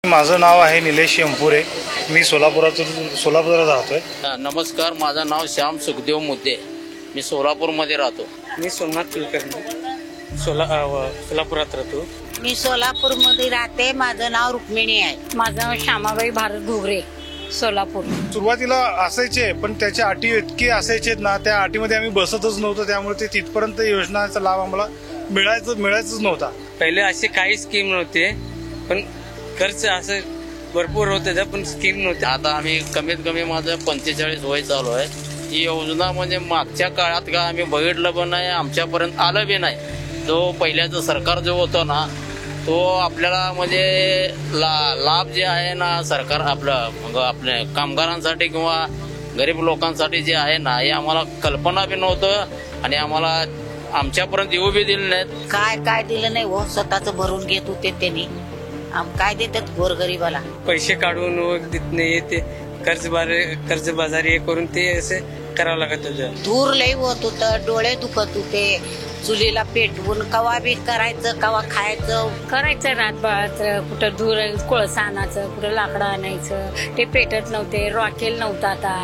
माझं नाव आहे निलेश शेंपुरे. मी सोलापुरात राहतोय. नमस्कार, माझं नाव श्याम सुखदेव मुद्दे. मी सोलापूरमध्ये राहतो. मी सोमनाथ कुलकर्णी सोलापुरात राहतो. मी सोलापूरमध्ये राहते. माझं नाव रुक्मिणी आहे. माझं नाव श्यामाबाई भारत घोगरे, सोलापूर. सुरुवातीला असायचे, पण त्याच्या अटी इतके असायचे ना, त्या अटीमध्ये आम्ही बसतच नव्हतो. त्यामुळे ते तिथपर्यंत योजनाचा लाभ आम्हाला मिळायचंच नव्हता. पहिले असे काही स्कीम नव्हते, पण खर्च असं भरपूर होते, पण स्कीम नव्हते. आता आम्ही कमीत कमी माझं 45 वय चालू आहे. ही योजना म्हणजे मागच्या काळात का आम्ही बघितलं पण नाही, आमच्यापर्यंत आलं बी नाही. जो पहिल्याचं सरकार जो होतं ना, तो आपल्याला म्हणजे लाभ जे आहे ना सरकार आपल्या कामगारांसाठी किंवा गरीब लोकांसाठी जे आहे ना, हे आम्हाला कल्पना बी नव्हतं आणि आम्हाला आमच्यापर्यंत येऊ बी दिले नाहीत. काय दिलं नाही हो, स्वतःच भरून घेत होते त्यांनी. काय देतात गोरगरीबाला? पैसे काढून देत नाही, ते कर्जबाजारी करून ते असे करावं लागत होतं. धूर लई होत होतं, डोळे दुखत होते, चुलीला पेटवून कवा बी करायचं, कवा करायचं रातभर. कुठं धूर कोळसा आणायचं, कुठं लाकडं आणायचं, ते पेटत नव्हते. रॉकेल नव्हता आता.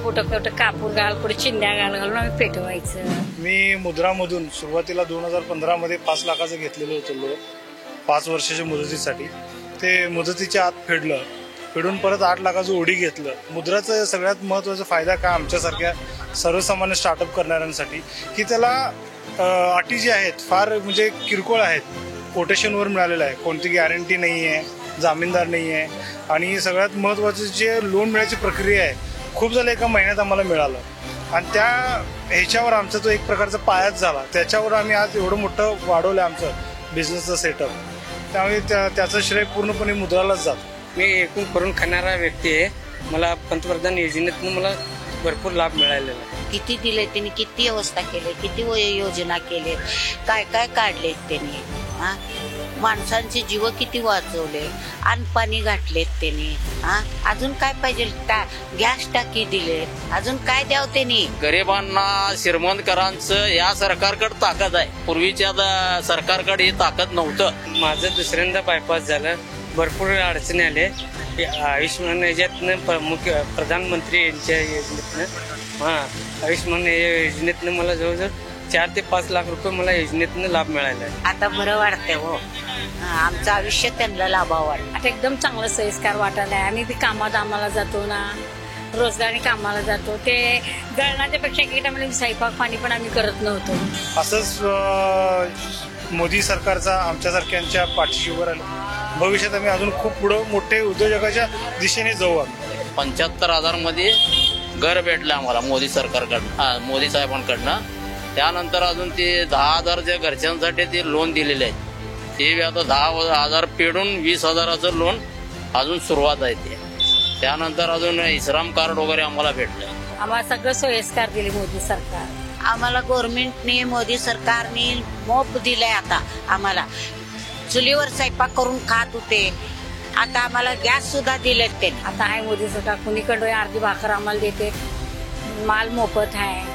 कुठं कापूर घाल, कुठं चिंध्या घालून आम्ही पेटवायचं. मी मुद्रामधून सुरुवातीला 2015 मध्ये 5 लाखाचं घेतलेलं होतं लोन, 5 वर्षाच्या मुदतीसाठी. ते मुदतीच्या आत फेडून परत 8 लाखाचं ओढी घेतलं. मुद्राचा सगळ्यात महत्वाचा फायदा काय आमच्यासारख्या सर्वसामान्य स्टार्टअप करणाऱ्यांसाठी, की त्याला अटी जी आहेत फार म्हणजे किरकोळ आहेत. कोटेशनवर मिळालेलं आहे, कोणती गॅरंटी नाही आहे, जामीनदार नाही आहे. आणि सगळ्यात महत्वाचं जे लोन मिळायची प्रक्रिया आहे, खूप झालं 1 महिन्यात आम्हाला मिळालं. आणि त्या ह्याच्यावर आमचा तो एक प्रकारचा पायाच झाला. त्याच्यावर आम्ही आज एवढं मोठं वाढवलं आमचं बिझनेसचं सेटअप. त्यामुळे त्याचं श्रेय पूर्णपणे मुद्रालाच जातं. मी एकूण करून खाणारा व्यक्ती आहे. मला पंतप्रधान योजनेतून मला भरपूर लाभ मिळालेला आहे. किती दिले त्यांनी, किती व्यवस्था केली, किती योजना केले, काय काय काढलेत त्यांनी. माणसांचे जीव किती वाचवले, अन्न पाणी घातलेत त्यांनी. अजून काय पाहिजे? गॅस टाकी दिले, अजून काय द्यावं त्यांनी? गरिबांना श्रीमंतकरांचं या सरकारकडे ताकद आहे. पूर्वीच्या सरकारकडे ही ताकद नव्हतं. माझं दुसऱ्यांदा बायपास झालं, भरपूर अडचणी आले. आयुष्यमान याच्यातनं मुख्य प्रधानमंत्री यांच्या योजनेतनं आयुष्यमान योजनेतनं मला जवळजवळ 4 ते 5 लाख रुपये मला योजनेतनं लाभ मिळाला. आता बरं वाटतंय हो, आमचं आयुष्य त्यांना लाभावं वाटतं. आता एकदम चांगलं सोयीस्कार वाटायला. आम्ही ते कामात आम्हाला जातो ना, रोजगारी कामाला जातो. ते दळणाच्या पेक्षा काही टाइमला स्वयंपाक पाणी पण आम्ही करत नव्हतो. असंच मोदी सरकारचा आमच्यासारख्यांच्या पाठीशी उभं राहिलं. भविष्यात आम्ही अजून खूप पुढे मोठे उद्योजकाच्या दिशेने जाऊ. 75,000 मध्ये घर भेटलं आम्हाला मोदी सरकारकडनं, मोदी साहेबांकडनं. त्यानंतर अजून ते 10,000 जे घरच्यांसाठी ते लोन दिलेले आहेत, ते आता 10,000 फेडून 20,000चं लोन अजून सुरुवात आहे. ते त्यानंतर अजून इस्राम कार्ड वगैरे आम्हाला भेटलं. आम्हाला सगळं सोयीस्कार दिले मोदी सरकार. आम्हाला गव्हर्नमेंटने, मोदी सरकारने मोफ दिलाय. आता आम्हाला चुलीवर स्वयंपाक करून खात होते, आता आम्हाला गॅस सुद्धा दिलेत त्यांनी. आता आहे मोदी सरकार. कुणीकडे अर्धी भाकर आम्हाला देते, माल मोफत आहे,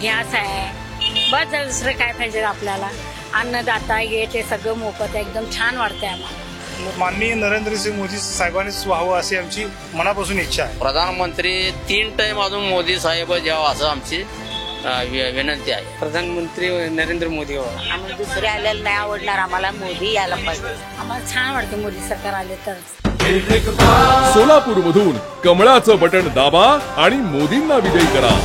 गॅस आहे. बस दुसरं काय पाहिजे आपल्याला? अन्नदाता हे ते सगळं मोफत आहे. एकदम छान वाटतंय आम्हाला. माननीय नरेंद्रसिंह मोदी साहेबांनीच व्हावं अशी आमची मनापासून इच्छा आहे. प्रधानमंत्री 3 टाइम अजून मोदी साहेब यावं असं आमची विनंती आहे. प्रधानमंत्री नरेंद्र मोदी व्हावं. आम्ही दुसरे आलेलं नाही आवडणार, आम्हाला मोदी यायला पाहिजे. आम्हाला छान वाटतं मोदी सरकार आले तर. सोलापूरमधून कमळाचं बटन दाबा आणि मोदींना विजयी करा.